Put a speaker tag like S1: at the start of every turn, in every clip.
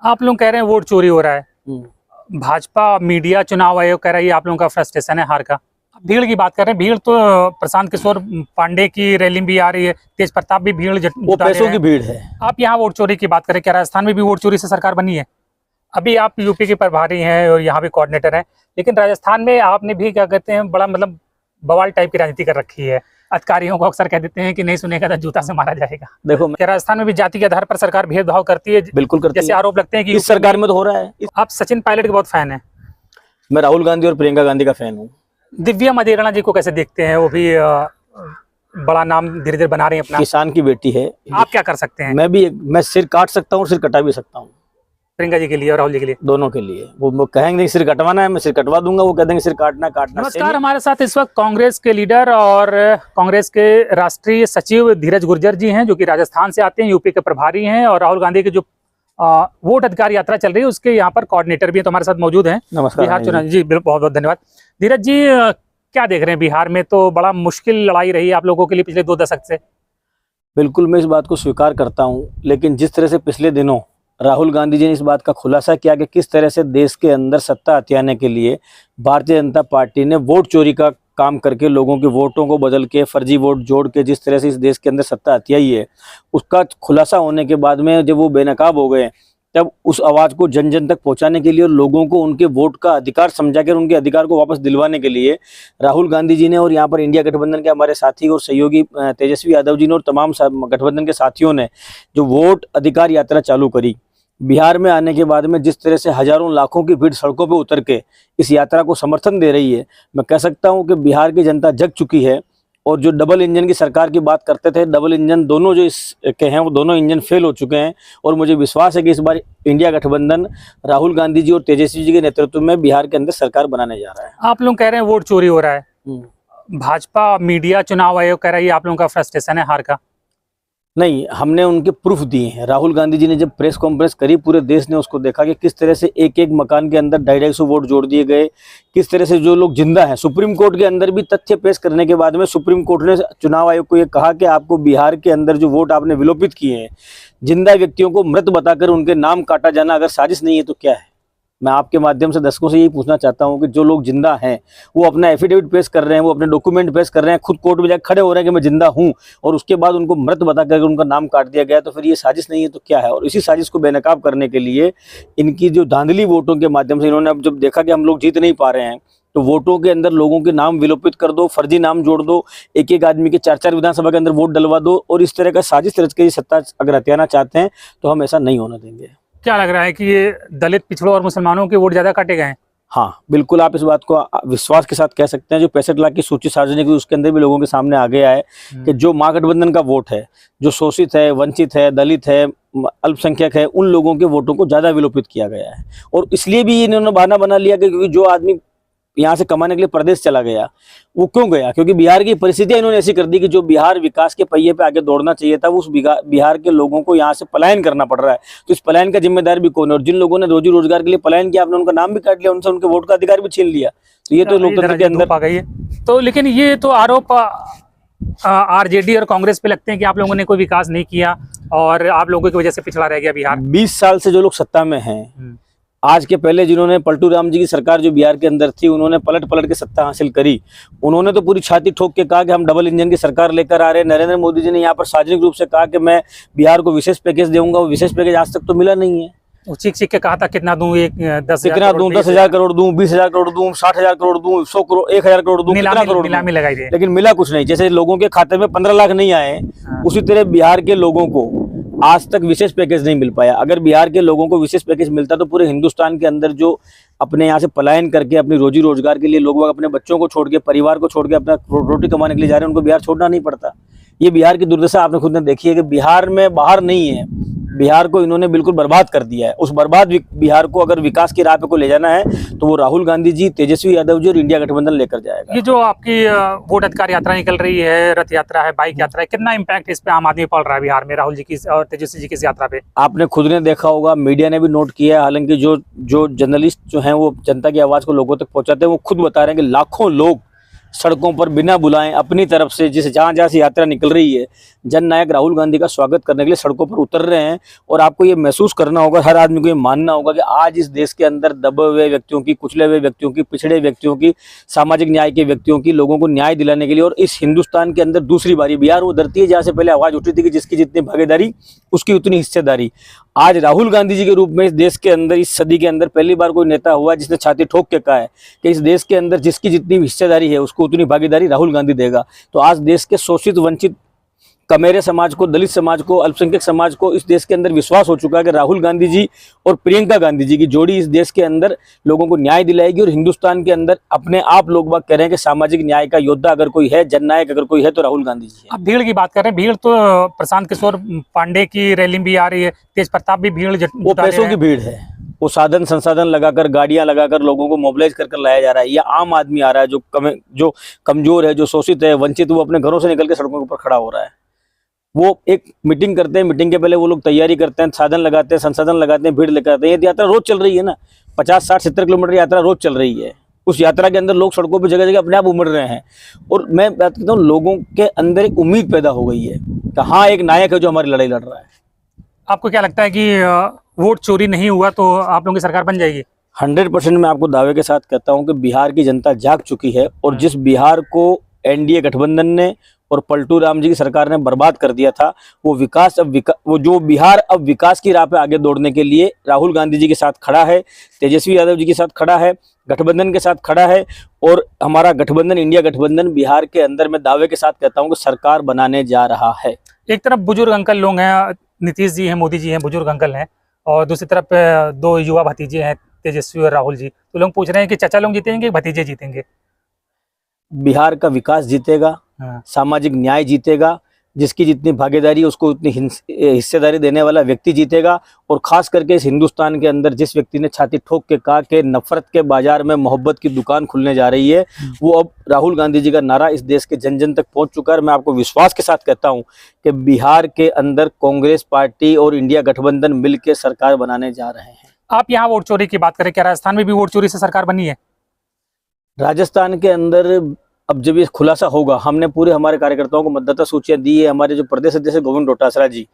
S1: आप लोग कह रहे हैं वोट चोरी हो रहा है। भाजपा मीडिया चुनाव आयोग कह रहा है ये आप लोगों का फ्रस्ट्रेशन है हार का। भीड़ की बात कर रहे हैं, भीड़ तो प्रशांत किशोर पांडे की रैली भी आ रही है, तेज प्रताप भी भीड़
S2: वो पैसों की भीड़ है।
S1: आप यहाँ वोट चोरी की बात करें, क्या राजस्थान में भी वोट चोरी से सरकार बनी है? अभी आप यूपी के प्रभारी हैं और यहाँ भी कोऑर्डिनेटर हैं, लेकिन राजस्थान में आपने भी क्या कहते हैं बड़ा मतलब बवाल टाइप की राजनीति कर रखी है। अधिकारियों को अक्सर कह देते हैं कि नहीं सुनेगा तो जूता से मारा जाएगा।
S2: देखो,
S1: क्या राजस्थान में भी जाति के आधार पर सरकार भेदभाव करती है?
S2: बिल्कुल करती है।
S1: जैसे आरोप लगते हैं कि
S2: इस सरकार में तो हो रहा है।
S1: आप सचिन पायलट के बहुत फैन हैं।
S2: मैं राहुल गांधी और प्रियंका गांधी का फैन हूँ।
S1: दिव्या मदेरणा जी को कैसे देखते हैं? वो भी बड़ा नाम धीरे धीरे बना रही है अपना।
S2: किसान की बेटी है।
S1: आप क्या कर सकते हैं?
S2: मैं सिर काट सकता हूँ और सिर कटा भी सकता हूँ।
S1: प्रियंका जी के लिए और राहुल जी के लिए,
S2: दोनों के लिए। वो कहेंगे सिर कटवाना है, मैं सिर कटवा दूंगा। वो कह देंगे सिर काटना।
S1: नमस्कार, हमारे साथ इस वक्त कांग्रेस के लीडर और कांग्रेस के राष्ट्रीय सचिव धीरज गुर्जर जी हैं, जो कि राजस्थान से आते हैं, यूपी के प्रभारी हैं, और राहुल गांधी की जो वोट अधिकार यात्रा चल रही है उसके यहाँ पर कोऑर्डिनेटर भी है, तो हमारे साथ मौजूद हैं।
S2: नमस्कार
S1: बिहार चुनाव जी, बहुत बहुत धन्यवाद। धीरज जी, क्या देख रहे हैं? बिहार में तो बड़ा मुश्किल लड़ाई रही है आप लोगों के लिए पिछले 2 दशक से।
S2: बिल्कुल, मैं इस बात को स्वीकार करता हूँ, लेकिन जिस तरह से पिछले दिनों राहुल गांधी जी ने इस बात का खुलासा किया कि किस तरह से देश के अंदर सत्ता हथियाने के लिए भारतीय जनता पार्टी ने वोट चोरी का काम करके लोगों के वोटों को बदल के फर्जी वोट जोड़ के जिस तरह से इस देश के अंदर सत्ता हथियाई है, उसका खुलासा होने के बाद में जब वो बेनकाब हो गए, तब उस आवाज़ को जन जन तक पहुंचाने के लिए और लोगों को उनके वोट का अधिकार समझा कर उनके अधिकार को वापस दिलवाने के लिए राहुल गांधी जी ने और यहाँ पर इंडिया गठबंधन के हमारे साथी और सहयोगी तेजस्वी यादव जी ने और तमाम गठबंधन के साथियों ने जो वोट अधिकार यात्रा चालू करी, बिहार में आने के बाद में जिस तरह से हजारों लाखों की भीड़ सड़कों पर उतर के इस यात्रा को समर्थन दे रही है, मैं कह सकता हूं कि बिहार की जनता जग चुकी है। और जो डबल इंजन की सरकार की बात करते थे, डबल इंजन दोनों जो इसके हैं वो दोनों इंजन फेल हो चुके हैं। और मुझे विश्वास है कि इस बार इंडिया गठबंधन राहुल गांधी जी और तेजस्वी जी के नेतृत्व में बिहार के अंदर सरकार बनाने जा रहा है।
S1: आप लोग कह रहे हैं वोट चोरी हो रहा है। भाजपा मीडिया चुनाव आयोग कह रहा है ये आप लोगों का फ्रस्ट्रेशन है हार का।
S2: नहीं, हमने उनके प्रूफ दिए हैं। राहुल गांधी जी ने जब प्रेस कॉन्फ्रेंस करी, पूरे देश ने उसको देखा कि किस तरह से एक एक मकान के अंदर 250 वोट जोड़ दिए गए, किस तरह से जो लोग जिंदा हैं। सुप्रीम कोर्ट के अंदर भी तथ्य पेश करने के बाद में सुप्रीम कोर्ट ने चुनाव आयोग को ये कहा कि आपको बिहार के अंदर जो वोट आपने विलोपित किए हैं, जिंदा व्यक्तियों को मृत बताकर उनके नाम काटा जाना अगर साजिश नहीं है तो क्या है? मैं आपके माध्यम से दर्शकों से यही पूछना चाहता हूं कि जो लोग जिंदा हैं वो अपना एफिडेविट पेश कर रहे हैं, वो अपने डॉक्यूमेंट पेश कर रहे हैं, खुद कोर्ट में जाकर खड़े हो रहे हैं कि मैं जिंदा हूं, और उसके बाद उनको मृत बता करके उनका नाम काट दिया गया, तो फिर ये साजिश नहीं है तो क्या है? और इसी साजिश को बेनकाब करने के लिए इनकी जो धांधली वोटों के माध्यम से इन्होंने अब जब देखा कि हम लोग जीत नहीं पा रहे हैं, तो वोटों के अंदर लोगों के नाम विलोपित कर दो, फर्जी नाम जोड़ दो, एक एक आदमी के 4-4 विधानसभा के अंदर वोट डलवा दो, और इस तरह का साजिश रच के सत्ता अगर हथियाना चाहते हैं तो हम ऐसा नहीं होने देंगे।
S1: क्या लग रहा है कि ये दलित, पिछड़ों और मुसलमानों के वोट ज्यादा काटे गए हैं?
S2: हाँ, बिल्कुल, आप इस बात को विश्वास के साथ कह सकते हैं। जो 65 लाख की सूची सार्वजनिक हुई उसके अंदर भी लोगों के सामने आ गया है कि जो महागठबंधन का वोट है, जो शोषित है, वंचित है, दलित है, अल्पसंख्यक है, उन लोगों के वोटों को ज्यादा विलोपित किया गया है। और इसलिए भी इन्होंने बहाना बना लिया कि क्योंकि जो आदमी यहाँ से कमाने के लिए प्रदेश चला गया, वो क्यों गया? क्योंकि बिहार की परिस्थितियां इन्होंने ऐसी कर दी कि जो बिहार विकास के पहिए पे आगे दौड़ना चाहिए था, वो उस बिहार के लोगों को यहाँ से पलायन करना पड़ रहा है। तो इस पलायन का जिम्मेदार भी कौन है? और जिन लोगों ने रोजी रोजगार के लिए पलायन किया, आपने उनका नाम भी काट लिया, उनसे उनके वोट का अधिकार भी छीन लिया। तो ये तो लोकतंत्र के अंदर आ गई है।
S1: तो लेकिन ये तो आरोप आरजेडी और कांग्रेस पे लगते हैं कि आप लोगों ने कोई विकास नहीं किया और आप लोगों की वजह से पिछड़ा रह गया बिहार।
S2: 20 साल से जो लोग सत्ता में हैं, आज के पहले जिन्होंने पलटू राम जी की सरकार जो बिहार के अंदर थी, उन्होंने पलट के सत्ता हासिल करी, उन्होंने तो पूरी छाती ठोक के कहा कि हम डबल इंजन की सरकार लेकर आ रहे हैं। नरेंद्र मोदी जी ने यहाँ पर सार्वजनिक रूप से कहा कि मैं बिहार को विशेष पैकेज दूंगा, वो विशेष पैकेज आज तक तो मिला नहीं है।
S1: चीख के कहा था कितना दूं,
S2: 10,000 करोड़ दूं, 20,000 करोड़ दूं, 60,000 करोड़ दूं, 100 करोड़, 1,000 करोड़ दूं, कितना करोड़
S1: नीलामी लगाई थी,
S2: लेकिन मिला कुछ नहीं। जैसे लोगों के खाते में 15 लाख नहीं आए, उसी तरह बिहार के लोगों को आज तक विशेष पैकेज नहीं मिल पाया। अगर बिहार के लोगों को विशेष पैकेज मिलता तो पूरे हिंदुस्तान के अंदर जो अपने यहाँ से पलायन करके अपनी रोजी रोजगार के लिए लोग अपने बच्चों को छोड़ के, परिवार को छोड़ के अपना रोटी कमाने के लिए जा रहे हैं, उनको बिहार छोड़ना नहीं पड़ता। ये बिहार की दुर्दशा आपने खुद ने देखी है कि बिहार में बाहर नहीं है, बिहार को इन्होंने बिल्कुल बर्बाद कर दिया है। उस बर्बाद बिहार को अगर विकास की राह पे को ले जाना है तो वो राहुल गांधी जी, तेजस्वी यादव जी और इंडिया गठबंधन लेकर जाएगा।
S1: ये जो आपकी वोट अधिकार यात्रा निकल रही है, रथ यात्रा है, बाइक यात्रा है, कितना इम्पैक्ट इस पे आम आदमी पड़ रहा है बिहार में राहुल जी की और तेजस्वी जी की इस यात्रा पे?
S2: आपने खुद ने देखा होगा, मीडिया ने भी नोट किया है। हालांकि जो जर्नलिस्ट जो हैं वो जनता की आवाज को लोगों तक पहुंचाते हैं, वो खुद बता रहे हैं कि लाखों लोग सड़कों पर बिना बुलाएं अपनी तरफ से जहाँ जहाँ से यात्रा निकल रही है, जननायक राहुल गांधी का स्वागत करने के लिए सड़कों पर उतर रहे हैं। और आपको ये महसूस करना होगा, हर आदमी को ये मानना होगा कि आज इस देश के अंदर दबे हुए व्यक्तियों की, कुचले हुए व्यक्तियों की, पिछड़े व्यक्तियों की, सामाजिक न्याय के व्यक्तियों की, लोगों को न्याय दिलाने के लिए, और इस हिंदुस्तान के अंदर दूसरी बारी बिहार वो धरती है जहाँ से पहले आवाज उठी थी कि जिसकी जितनी भागीदारी उसकी उतनी हिस्सेदारी। आज राहुल गांधी जी के रूप में इस देश के अंदर, इस सदी के अंदर पहली बार कोई नेता हुआ जिसने छाती ठोक के कहा है कि इस देश के अंदर जिसकी जितनी हिस्सेदारी है उसको उतनी भागीदारी राहुल गांधी देगा। तो आज देश के शोषित, वंचित, कमेरे समाज को, दलित समाज को, अल्पसंख्यक समाज को इस देश के अंदर विश्वास हो चुका है कि राहुल गांधी जी और प्रियंका गांधी जी की जोड़ी इस देश के अंदर लोगों को न्याय दिलाएगी। और हिंदुस्तान के अंदर अपने आप लोग बात कह रहे हैं कि सामाजिक न्याय का योद्धा अगर कोई है, जननायक अगर कोई है, तो राहुल गांधी जी है।
S1: अब भीड़ की बात कर रहे हैं, भीड़ तो प्रशांत किशोर पांडे की रैली भी आ रही है, तेज प्रताप भी भीड़
S2: वो पैसों की भीड़ है, वो साधन संसाधन लगाकर, गाड़ियां लगाकर लोगों को मोबिलाइज कर लाया जा रहा है। या आम आदमी आ रहा है जो कमजोर है, जो शोषित है, वंचित, वो अपने घरों से निकल के सड़कों के ऊपर खड़ा हो रहा है। वो एक मीटिंग करते हैं, मीटिंग के पहले वो लोग तैयारी करते हैं, साधन लगाते हैं, संसाधन लगाते हैं, भीड़ लेकर आते हैं। ये यात्रा रोज चल रही है ना, 50, 60, 70 किलोमीटर यात्रा रोज चल रही है। उस यात्रा के अंदर लोग सड़कों पे जगह जगह अपने आप उमड़ रहे हैं। और मैं बात करता हूँ, लोगों के अंदर एक उम्मीद पैदा हो गई है कि हाँ, एक नायक है जो हमारी लड़ाई लड़ रहा है।
S1: आपको क्या लगता है कि वोट चोरी नहीं हुआ तो आप लोगों की सरकार बन जाएगी?
S2: 100% मैं आपको दावे के साथ कहता हूं कि बिहार की जनता जाग चुकी है। और जिस बिहार को एनडीए गठबंधन ने और पलटू राम जी की सरकार ने बर्बाद कर दिया था, वो बिहार अब विकास की राह पे आगे दौड़ने के लिए राहुल गांधी जी के साथ खड़ा है, तेजस्वी यादव जी के साथ खड़ा है, गठबंधन के साथ खड़ा है। और हमारा गठबंधन, इंडिया गठबंधन, बिहार के अंदर मैं दावे के साथ कहता हूं कि सरकार बनाने जा रहा है।
S1: एक तरफ बुजुर्ग अंकल लोग हैं, नीतीश जी हैं, मोदी जी हैं, बुजुर्ग अंकल हैं, और दूसरी तरफ 2 युवा भतीजे हैं, तेजस्वी और राहुल जी। तो लोग पूछ रहे हैं कि चाचा लोग जीतेंगे, भतीजे जीतेंगे?
S2: बिहार का विकास जीतेगा, सामाजिक न्याय जीतेगा, जिसकी जितनी भागीदारी उसको उतनी हिस्सेदारी देने वाला व्यक्ति जीतेगा। और खास करके इस हिंदुस्तान के अंदर जिस व्यक्ति ने छाती ठोक के कहा कि नफरत के बाजार में मोहब्बत की दुकान खुलने जा रही है, वो अब राहुल गांधी जी का नारा इस देश के जन जन तक पहुंच चुका है। मैं आपको विश्वास के साथ कहता हूं कि बिहार के अंदर कांग्रेस पार्टी और इंडिया गठबंधन मिलकर सरकार बनाने जा रहे हैं।
S1: आप यहाँ वोट चोरी की बात करें, क्या राजस्थान में भी वोट चोरी से सरकार बनी है?
S2: राजस्थान के अंदर अब जब ये खुलासा होगा, हमने पूरे हमारे कार्यकर्ताओं को मतदाता सूचियां दी है। हमारे जो प्रदेश अध्यक्ष गोविंद डोटासरा जी,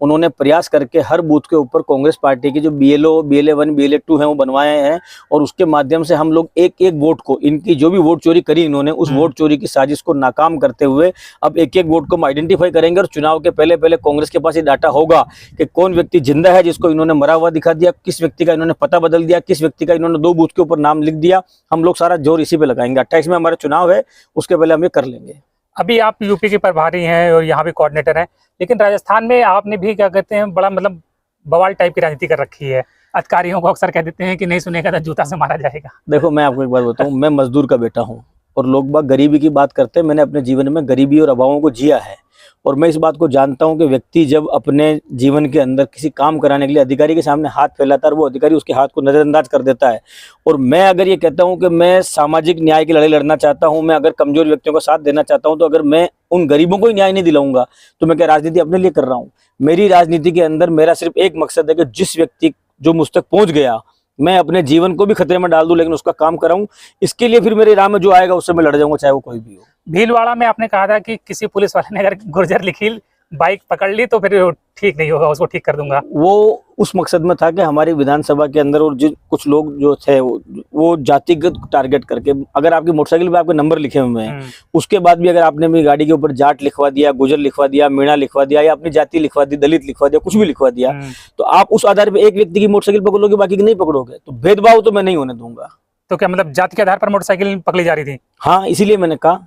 S2: उन्होंने प्रयास करके हर बूथ के ऊपर कांग्रेस पार्टी के जो BLO, BLA 1, BLA 2 हैं वो बनवाए हैं। और उसके माध्यम से हम लोग एक एक वोट को, इनकी जो भी वोट चोरी करी इन्होंने, उस वोट चोरी की साजिश को नाकाम करते हुए अब एक एक वोट को हम आइडेंटिफाई करेंगे। और चुनाव के पहले पहले कांग्रेस के पास ये डाटा होगा कि कौन व्यक्ति जिंदा है जिसको इन्होंने मरा हुआ दिखा दिया, किस व्यक्ति का इन्होंने पता बदल दिया, किस व्यक्ति का इन्होंने 2 बूथ के ऊपर नाम लिख दिया। हम लोग सारा जोर इसी पे लगाएंगे। 28 में हमारा चुनाव है, उसके पहले हम कर लेंगे।
S1: अभी आप यूपी के प्रभारी हैं और यहाँ भी कोऑर्डिनेटर हैं, लेकिन राजस्थान में आपने भी क्या कहते हैं बड़ा मतलब बवाल टाइप की राजनीति कर रखी है। अधिकारियों को अक्सर कह देते हैं कि नहीं सुनेगा तो जूता से मारा जाएगा।
S2: देखो, मैं आपको एक बात बताऊं, मैं मजदूर का बेटा हूं और लोग बाग गरीबी की बात करते हैं। मैंने अपने जीवन में गरीबी और अभावों को जिया है और मैं इस बात को जानता हूं कि व्यक्ति जब अपने जीवन के अंदर किसी काम कराने के लिए अधिकारी के सामने हाथ फैलाता है, वो अधिकारी उसके हाथ को नजरअंदाज कर देता है। और मैं अगर ये कहता हूं कि मैं सामाजिक न्याय की लड़ाई लड़ना चाहता हूं, मैं अगर कमजोर व्यक्तियों का साथ देना चाहता हूं, तो अगर मैं उन गरीबों को ही न्याय नहीं दिलाऊंगा तो मैं क्या राजनीति अपने लिए कर रहा हूँ? मेरी राजनीति के अंदर मेरा सिर्फ एक मकसद है कि जिस व्यक्ति जो मुझ तक पहुंच गया, मैं अपने जीवन को भी खतरे में डाल दूं लेकिन उसका काम कराऊं। इसके लिए फिर मेरे राह में जो आएगा उससे मैं लड़ जाऊंगा, चाहे वो कोई भी हो।
S1: भीलवाड़ा में आपने कहा था कि किसी पुलिस वाले ने अगर गुर्जर लिखी बाइक पकड़ ली तो फिर ठीक नहीं होगा, उसको ठीक कर दूंगा।
S2: वो उस मकसद में था कि हमारी विधानसभा के अंदर और जिन कुछ लोग जो थे वो जातिगत टारगेट करके, अगर आपकी मोटरसाइकिल पे आपके नंबर लिखे हुए हैं, उसके बाद भी अगर आपने अपनी गाड़ी के ऊपर जाट लिखवा दिया, गुजर लिखवा दिया, मीणा लिखवा दिया, या अपनी जाति लिखवा दी, दलित लिखवा दिया, कुछ भी लिखवा दिया, तो आप उस आधार पर एक व्यक्ति की मोटरसाइकिल पकड़ोगे, बाकी की नहीं पकड़ोगे। तो भेदभाव तो मैं नहीं होने दूंगा।
S1: तो क्या मतलब जाति के आधार पर मोटरसाइकिल पकड़ी जा रही थी?
S2: हाँ, इसीलिए मैंने कहा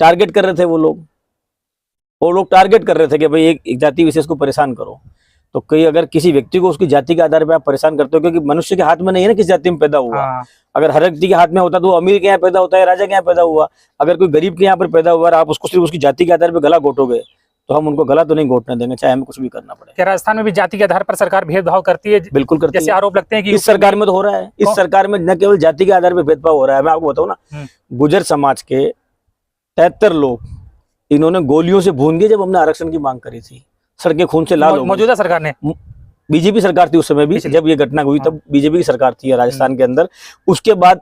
S2: टारगेट कर रहे थे वो लोग टारगेट कर रहे थे कि भाई एक जाति विशेष को परेशान करो। तो कई अगर किसी व्यक्ति को उसकी जाति के आधार पर आप परेशान करते हो, क्योंकि मनुष्य के हाथ में नहीं है ना किस जाति में पैदा हुआ। अगर हर व्यक्ति के हाथ में होता तो वो अमीर के यहाँ पैदा होता है, राजा के यहाँ पैदा हुआ। अगर कोई गरीब के यहाँ पर पैदा हुआ और आप उसको सिर्फ उसकी जाति के आधार पर गला घोटोगे तो हम उनको गला तो नहीं घोटने देंगे, चाहे हमें कुछ भी करना पड़े।
S1: क्या राजस्थान में भी जाति के आधार पर सरकार भेदभाव करती है?
S2: बिल्कुल करती है।
S1: जैसे आरोप लगते हैं कि
S2: इस सरकार में तो हो रहा है। इस सरकार में न केवल जाति के आधार पर भेदभाव हो रहा है, मैं आपको बताऊं ना, गुजर समाज के 73 लोग इन्होंने गोलियों से भून दिए जब हमने आरक्षण की मांग करी थी। सड़कें खून से लाल हो गई।
S1: मौजूदा सरकार ने,
S2: बीजेपी सरकार थी उस समय भी, जब ये घटना हुई तब बीजेपी की सरकार थी राजस्थान के अंदर। उसके बाद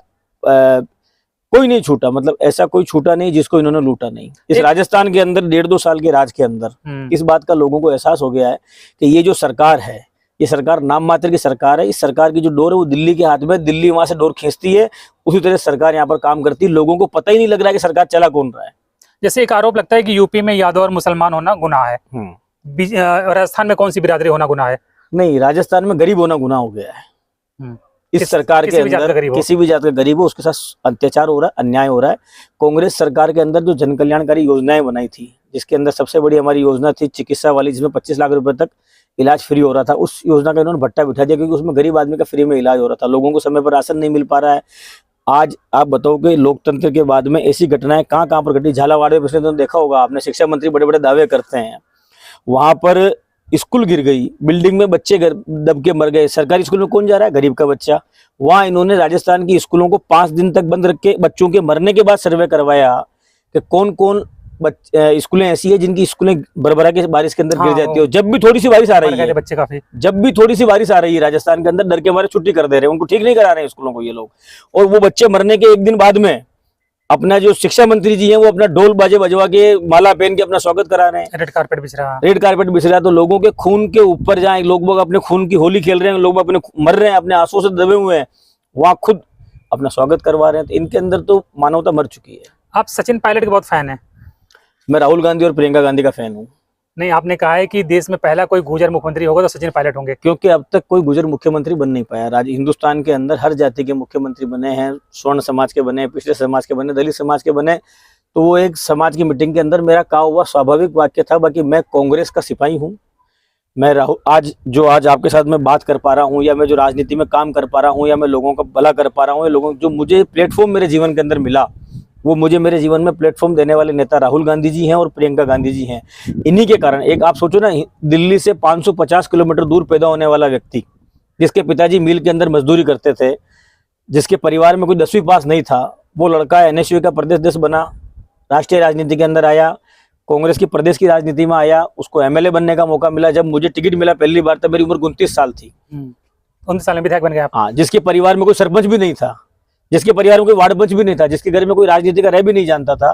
S2: कोई नहीं छूटा, मतलब ऐसा कोई छूटा नहीं जिसको इन्होंने लूटा नहीं। इस राजस्थान के अंदर 1.5-2 साल के राज के अंदर इस बात का लोगों को एहसास हो गया है कि ये जो सरकार है, ये सरकार नाम मात्र की सरकार है। इस सरकार की जो डोर है वो दिल्ली के हाथ में, दिल्ली वहां से डोर खींचती है, उसी तरह सरकार यहाँ पर काम करती है। लोगों को पता ही नहीं लग रहा है कि सरकार चला कौन रहा है।
S1: जैसे एक आरोप लगता है कि यूपी में यादव और मुसलमान होना गुनाह है, राजस्थान में कौन सी बिरादरी होना गुनाह है?
S2: नहीं, राजस्थान में गरीब होना गुनाह हो गया है। इस सरकार के अंदर किसी भी जात का गरीब हो उसके साथ अत्याचार हो रहा है, अन्याय हो रहा है। कांग्रेस सरकार के अंदर जो जन कल्याणकारी योजनाएं बनाई थी, जिसके अंदर सबसे बड़ी हमारी योजना थी चिकित्सा वाली, जिसमें 25 लाख रुपए तक इलाज फ्री हो रहा था, उस योजना का इन्होंने भट्टा बिठा दिया, क्योंकि उसमें गरीब आदमी का फ्री में इलाज हो रहा था। लोगों को समय पर राशन नहीं मिल पा रहा है। आज आप बताओ कि लोकतंत्र के बाद में ऐसी घटनाएं कहाँ कहाँ पर घटी। झालावाड़ में पिछले दिनों देखा होगा आपने, शिक्षा मंत्री बड़े बड़े दावे करते हैं, वहां पर स्कूल गिर गई, बिल्डिंग में बच्चे दब के मर गए। सरकारी स्कूल में कौन जा रहा है? गरीब का बच्चा। वहां इन्होंने राजस्थान की स्कूलों को 5 दिन तक बंद रख के बच्चों के मरने के बाद सर्वे करवाया कि कौन कौन स्कूलें ऐसी है जिनकी स्कूलें बरबरा के बारिश के अंदर गिर जाती है। जब भी थोड़ी सी बारिश आ रही है,
S1: बच्चे काफी,
S2: जब भी थोड़ी सी बारिश आ रही है राजस्थान के अंदर, डर के मारे छुट्टी कर दे रहे हैं, उनको ठीक नहीं करा रहे हैं स्कूलों को ये लोग। और वो बच्चे मरने के 1 दिन बाद में अपना जो शिक्षा मंत्री जी हैं वो अपना ढोल बाजे बजवा के, माला पहन के अपना स्वागत करा रहे हैं।
S1: रेड कारपेट बिछ रहा है,
S2: रेड कारपेट बिछ रहा है। तो लोगों के खून के ऊपर जाए, लोग अपने खून की होली खेल रहे हैं, लोग अपने मर रहे हैं, अपने आंसुओं से दबे हुए हैं, वहां खुद अपना स्वागत करवा रहे हैं। तो इनके अंदर तो मानवता मर चुकी है।
S1: आप सचिन पायलट के बहुत फैन है?
S2: मैं राहुल गांधी और प्रियंका गांधी का फैन हूँ।
S1: नहीं, आपने कहा है कि देश में पहला कोई गुर्जर मुख्यमंत्री होगा तो सचिन पायलट होंगे,
S2: क्योंकि अब तक कोई गुर्जर मुख्यमंत्री बन नहीं पाया। हिंदुस्तान के अंदर हर जाति के मुख्यमंत्री बने हैं, स्वर्ण समाज के बने, पिछड़े समाज के बने, दलित समाज के बने। तो वो एक समाज की मीटिंग के अंदर मेरा कहा हुआ स्वाभाविक वाक्य था। बाकी मैं कांग्रेस का सिपाही हूँ। मैं आज आपके साथ मैं बात कर पा रहा हूँ, या मैं जो राजनीति में काम कर पा रहा हूँ, या मैं लोगों का भला कर पा रहा हूँ, या लोगों जो मुझे प्लेटफॉर्म मेरे जीवन के अंदर मिला, वो मुझे मेरे जीवन में प्लेटफॉर्म देने वाले नेता राहुल गांधी जी हैं और प्रियंका गांधी जी हैं। इन्हीं के कारण, एक आप सोचो ना, दिल्ली से 550 किलोमीटर दूर पैदा होने वाला व्यक्ति, जिसके पिताजी मिल के अंदर मजदूरी करते थे, जिसके परिवार में कोई 10वीं पास नहीं था, वो लड़का NSU का प्रदेश अध्यक्ष बना, राष्ट्रीय राजनीति के अंदर आया, कांग्रेस की प्रदेश की राजनीति में आया, उसको MLA बनने का मौका मिला। जब मुझे टिकट मिला पहली बार, तब मेरी उम्र 29 साल थी।
S1: 29 साल में विधायक बन गया आप?
S2: हाँ, जिसके परिवार में कोई सरपंच भी नहीं था, जिसके परिवार में कोई वार्ड पंच भी नहीं था, जिसके घर में कोई राजनीति का रह भी नहीं जानता था,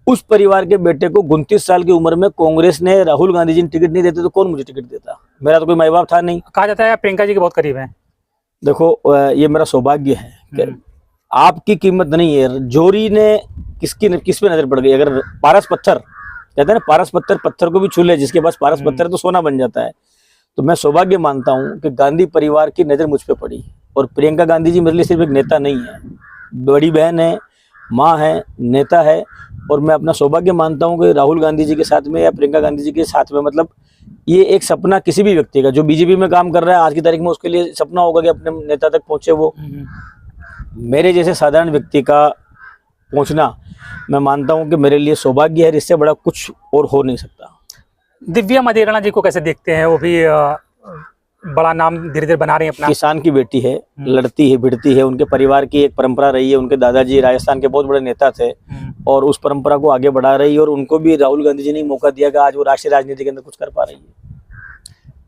S2: उस परिवार के बेटे को 29 साल की उम्र में कांग्रेस ने, राहुल गांधी जी ने टिकट नहीं देते तो कौन मुझे टिकट देता? मेरा तो कोई माई बाप था नहीं।
S1: कहा जाता है आप प्रियंका जी के बहुत करीब हैं।
S2: देखो, ये मेरा सौभाग्य है कि आपकी कीमत नहीं है। जोरी ने किस पे नजर पड़ गई? अगर पारस पत्थर कहते हैं ना, पारस पत्थर को भी छू ले, जिसके पास पारस पत्थर तो सोना बन जाता है। तो मैं सौभाग्य मानता हूं कि गांधी परिवार की नजर मुझ पे पड़ी। और प्रियंका गांधी जी मेरे लिए सिर्फ एक नेता नहीं है, बड़ी बहन है, माँ है, नेता है। और मैं अपना सौभाग्य मानता हूं कि राहुल गांधी जी के साथ में या प्रियंका गांधी जी के साथ में, मतलब ये एक सपना किसी भी व्यक्ति का जो बीजेपी में काम कर रहा है आज की तारीख में, उसके लिए सपना होगा कि अपने नेता तक पहुंचे। वो मेरे जैसे साधारण व्यक्ति का पहुंचना, मैं मानता हूं कि मेरे लिए सौभाग्य है। इससे बड़ा कुछ और हो नहीं सकता।
S1: दिव्या मदेरणा जी को कैसे देखते हैं? वो भी बड़ा नाम धीरे धीरे बना रही है अपना।
S2: किसान की बेटी है, लड़ती है, भिड़ती है। उनके परिवार की एक परंपरा रही है, उनके दादाजी राजस्थान के बहुत बड़े नेता थे और उस परंपरा को आगे बढ़ा रही है। और उनको भी राहुल गांधी जी ने मौका दिया कि आज वो राष्ट्रीय राजनीति के अंदर कुछ कर पा रही है।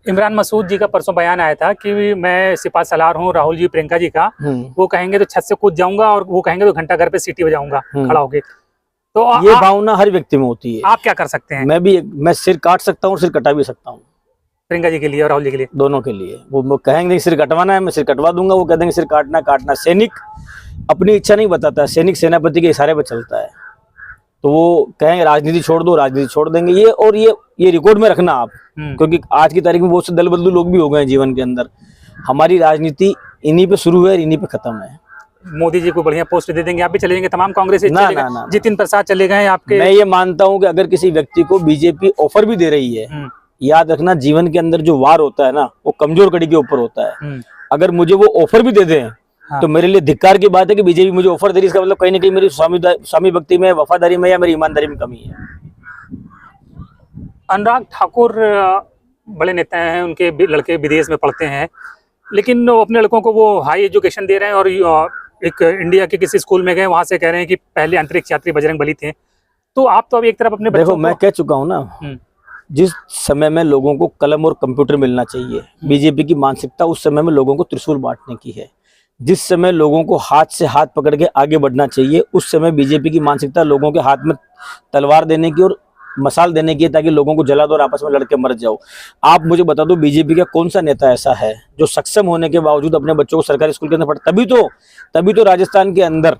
S1: इमरान मसूद जी का परसों बयान आया था कि मैं सिपा सलार हूँ राहुल जी प्रियंका जी का, वो कहेंगे तो छत से कूद जाऊंगा और वो कहेंगे तो घंटा घर पे सीटी बजाऊंगा खड़ा होके। तो
S2: ये भावना हर व्यक्ति में होती है।
S1: आप क्या कर सकते हैं?
S2: मैं सिर काट सकता हूँ और सिर कटा भी सकता हूँ,
S1: प्रियंका जी के लिए और राहुल जी के लिए,
S2: दोनों के लिए। वो कहेंगे सिर कटवाना है, मैं सिर कटवा दूंगा। वो कह देंगे सिर काटना। सैनिक अपनी इच्छा नहीं बताता, सैनिक सेनापति के इशारे पर चलता है। तो वो कहेंगे राजनीति छोड़ दो, राजनीति छोड़ देंगे। ये रिकॉर्ड में रखना आप, क्योंकि आज की तारीख में बहुत से दल बदलू लोग भी हो गए हैं जीवन के अंदर। हमारी राजनीति इन्हीं पे शुरू है, इन्हीं पे खत्म है।
S1: मोदी जी को बढ़िया पोस्ट दे देंगे, आप भी चले जाएंगे, तमाम कांग्रेस
S2: ना।
S1: जितिन प्रसाद चले गए आपके।
S2: मैं ये मानता हूँ कि अगर किसी व्यक्ति को बीजेपी ऑफर भी दे रही है, याद रखना जीवन के अंदर जो वार होता है ना, वो कमजोर कड़ी के ऊपर होता है। अगर मुझे वो ऑफर भी दे दें तो मेरे लिए धिक्कार की बात है कि बीजेपी मुझे ऑफर दे रही है। इसका मतलब कहीं ना कहीं मेरी स्वामी भक्ति में, वफादारी में या मेरी ईमानदारी में कमी है।
S1: अनुराग ठाकुर बड़े नेता हैं, उनके लड़के विदेश में पढ़ते हैं, लेकिन वो अपने लड़कों को वो हाई एजुकेशन दे रहे हैं और एक इंडिया के किसी स्कूल में गए, वहां से कह रहे हैं कि पहले अंतरिक्ष यात्री बजरंग बली थे। तो आप तो अब एक तरफ अपने
S2: देखो, मैं कह चुका हूँ ना, जिस समय में लोगों को कलम और कंप्यूटर मिलना चाहिए, बीजेपी की मानसिकता उस समय में लोगों को त्रिशूल बांटने की है। जिस समय लोगों को हाथ से हाथ पकड़ के आगे बढ़ना चाहिए, उस समय बीजेपी की मानसिकता लोगों के हाथ में तलवार देने की और मसाल देने की है, ताकि लोगों को जला दो और आपस में लड़के मर जाओ। आप मुझे बता दो, बीजेपी का कौन सा नेता ऐसा है जो सक्षम होने के बावजूद अपने बच्चों को सरकारी स्कूल के अंदर पढ़, तभी तो राजस्थान के अंदर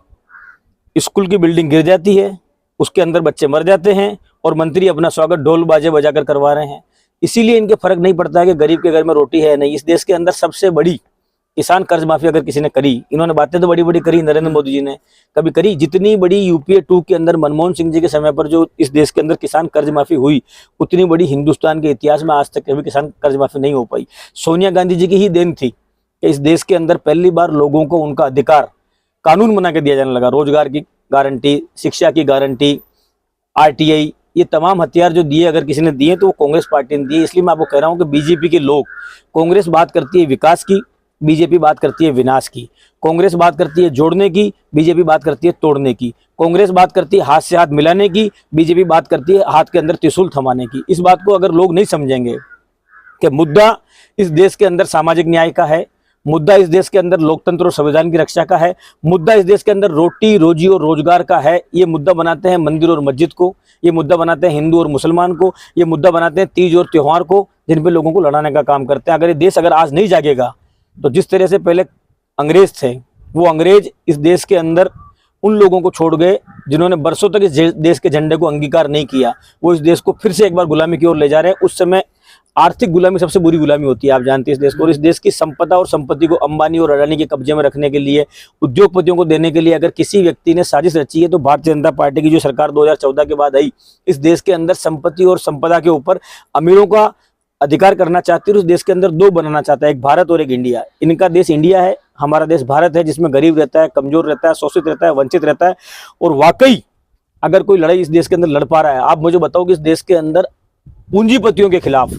S2: स्कूल की बिल्डिंग गिर जाती है, उसके अंदर बच्चे मर जाते हैं और मंत्री अपना स्वागत ढोल बाजे बजाकर करवा रहे हैं। इसीलिए इनके फर्क नहीं पड़ता है कि गरीब के घर में रोटी है नहीं। इस देश के अंदर सबसे बड़ी किसान कर्ज माफी अगर किसी ने करी, इन्होंने बातें तो बड़ी बड़ी करी, नरेंद्र मोदी जी ने कभी करी? जितनी बड़ी यूपीए 2 के अंदर मनमोहन सिंह जी के समय पर जो इस देश के अंदर किसान कर्ज माफी हुई, उतनी बड़ी हिंदुस्तान के इतिहास में आज तक कभी किसान कर्ज माफी नहीं हो पाई। सोनिया गांधी जी की ही देन थी कि इस देश के अंदर पहली बार लोगों को उनका अधिकार कानून बना के दिया जाने लगा। रोजगार की गारंटी, शिक्षा की गारंटी, आरटीआई, ये तमाम हथियार जो दिए अगर किसी ने दिए तो वो कांग्रेस पार्टी ने दिए। इसलिए मैं आपको कह रहा हूं कि बीजेपी के लोग, कांग्रेस बात करती है विकास की, बीजेपी बात करती है विनाश की। कांग्रेस बात करती है जोड़ने की, बीजेपी बात करती है तोड़ने की। कांग्रेस बात करती है हाथ से हाथ मिलाने की, बीजेपी बात करती है हाथ के अंदर त्रिशूल थमाने की। इस बात को अगर लोग नहीं समझेंगे कि मुद्दा इस देश के अंदर सामाजिक न्याय का है, मुद्दा इस देश के अंदर लोकतंत्र और संविधान की रक्षा का है, मुद्दा इस देश के अंदर रोटी रोजी और रोजगार का है, ये मुद्दा बनाते हैं मंदिर और मस्जिद को, ये मुद्दा बनाते हैं हिंदू और मुसलमान को, ये मुद्दा बनाते हैं तीज और त्योहार को, जिन पे लोगों को लड़ाने का काम करते हैं। अगर ये देश अगर आज नहीं जागेगा तो जिस तरह से पहले अंग्रेज थे, वो अंग्रेज इस देश के अंदर उन लोगों को छोड़ गए जिन्होंने बरसों तक इस देश के झंडे को अंगीकार नहीं किया। वो इस देश को फिर से एक बार गुलामी की ओर ले जा रहे हैं। उस समय आर्थिक गुलामी सबसे बुरी गुलामी होती है, आप जानते हैं इस देश को। और इस देश की संपदा और संपत्ति को अंबानी और अडानी के कब्जे में रखने के लिए, उद्योगपतियों को देने के लिए अगर किसी व्यक्ति ने साजिश रची है तो भारतीय जनता पार्टी की जो सरकार 2014 के बाद आई, इस देश के अंदर संपत्ति और संपदा के ऊपर अमीरों का अधिकार करना चाहती है और उस देश के अंदर दो बनाना चाहता है, एक भारत और एक इंडिया। इनका देश इंडिया है, हमारा देश भारत है, जिसमें गरीब रहता है, कमजोर रहता है, शोषित रहता है, वंचित रहता है। और वाकई अगर कोई लड़ाई इस देश के अंदर लड़ पा रहा है, आप मुझे बताओ कि इस देश के अंदर पूंजीपतियों के खिलाफ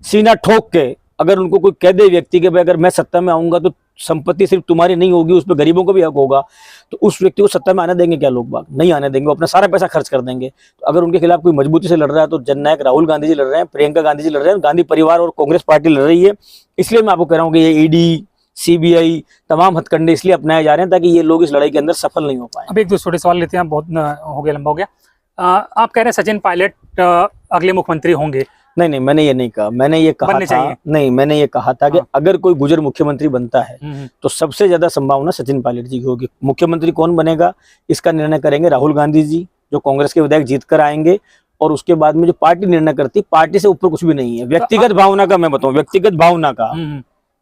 S2: सीना ठोक के अगर उनको कोई कह दे व्यक्ति के भाई अगर मैं सत्ता में आऊंगा तो संपत्ति सिर्फ तुम्हारी नहीं होगी, उस पर गरीबों को भी हक होगा, तो उस व्यक्ति को सत्ता में आने देंगे क्या लोग बाग? नहीं आने देंगे, वो अपना सारा पैसा खर्च कर देंगे। तो अगर उनके खिलाफ कोई मजबूती से लड़ रहा है तो जननायक राहुल गांधी जी लड़ रहे हैं, प्रियंका गांधी जी लड़ रहे हैं, गांधी परिवार और कांग्रेस पार्टी लड़ रही है। इसलिए मैं आपको कह रहा हूँ कि ये ईडी, सीबीआई, तमाम हथकंडे इसलिए अपनाए जा रहे हैं ताकि ये लोग इस लड़ाई के अंदर सफल नहीं हो पाए।
S1: अब एक दो छोटे सवाल लेते हैं, बहुत हो गया, लंबा हो गया। आप कह रहे हैं सचिन पायलट अगले मुख्यमंत्री होंगे?
S2: नहीं, मैंने ये नहीं कहा। मैंने ये कहा था, नहीं, मैंने ये कहा था कि अगर कोई गुजर मुख्यमंत्री बनता है तो सबसे ज्यादा संभावना सचिन पायलट जी की होगी। मुख्यमंत्री कौन बनेगा इसका निर्णय करेंगे राहुल गांधी जी, जो कांग्रेस के विधायक जीत कर आएंगे, और उसके बाद में जो पार्टी निर्णय करती, पार्टी से ऊपर कुछ भी नहीं है। व्यक्तिगत भावना का मैं बताऊं, व्यक्तिगत भावना का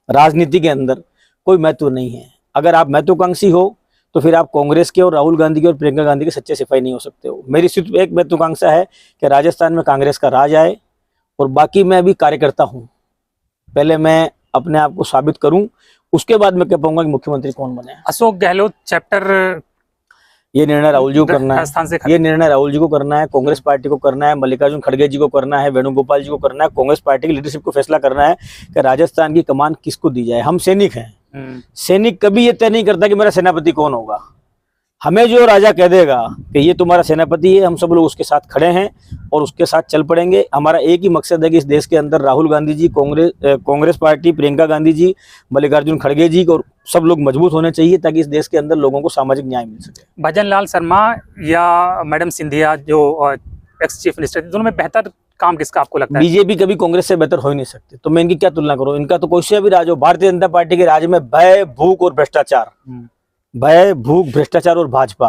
S2: राजनीति के अंदर कोई महत्व नहीं है। अगर आप महत्वाकांक्षी हो तो फिर आप कांग्रेस के और राहुल गांधी के और प्रियंका गांधी के सच्चे सिपाही नहीं हो सकते हो। मेरी सिर्फ एक महत्वाकांक्षा है कि राजस्थान में कांग्रेस का राज आए, और बाकी मैं अभी कार्यकर्ता हूं, पहले मैं अपने आप को साबित करूं, उसके बाद मैं कह पाऊंगा कि मुख्यमंत्री कौन बने।
S1: अशोक गहलोत चैप्टर,
S2: ये निर्णय राहुल जी को करना है, ये निर्णय राहुल जी को करना है, कांग्रेस पार्टी को करना है, मल्लिकार्जुन खड़गे जी को करना है, वेणुगोपाल जी को करना है, कांग्रेस पार्टी की लीडरशिप को फैसला करना है कि राजस्थान की कमान किसको दी जाए। हम सैनिक हैं, सैनिक कभी ये तय नहीं करता कि मेरा सेनापति कौन होगा। हमें जो राजा कह देगा कि ये तुम्हारा सेनापति है, हम सब लोग उसके साथ खड़े हैं और उसके साथ चल पड़ेंगे। हमारा एक ही मकसद है कि इस देश के अंदर राहुल गांधी जी, कांग्रेस पार्टी, प्रियंका गांधी जी, मल्लिकार्जुन खड़गे जी और सब लोग मजबूत होने चाहिए ताकि इस देश के अंदर लोगों को सामाजिक न्याय मिल सके।
S1: भजन लाल शर्मा या मैडम सिंधिया जो एक्स चीफ मिनिस्टर, दोनों में बेहतर काम किसका आपको लगता है?
S2: बीजेपी कभी कांग्रेस से बेहतर हो ही नहीं सकती, तो मैं इनकी क्या तुलना करूं? इनका तो कोई से भी राज हो, भारतीय जनता पार्टी के राज में भय, भूख और भ्रष्टाचार, भय, भूख, भ्रष्टाचार और भाजपा,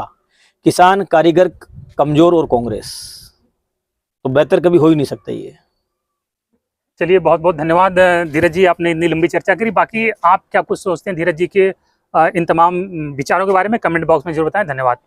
S2: किसान, कारीगर, कमजोर और कांग्रेस, तो बेहतर कभी हो ही नहीं सकता ये।
S1: चलिए, बहुत बहुत धन्यवाद धीरज जी, आपने इतनी लंबी चर्चा करी। बाकी आप क्या कुछ सोचते हैं धीरज जी के इन तमाम विचारों के बारे में कमेंट बॉक्स में जरूर बताएं। धन्यवाद।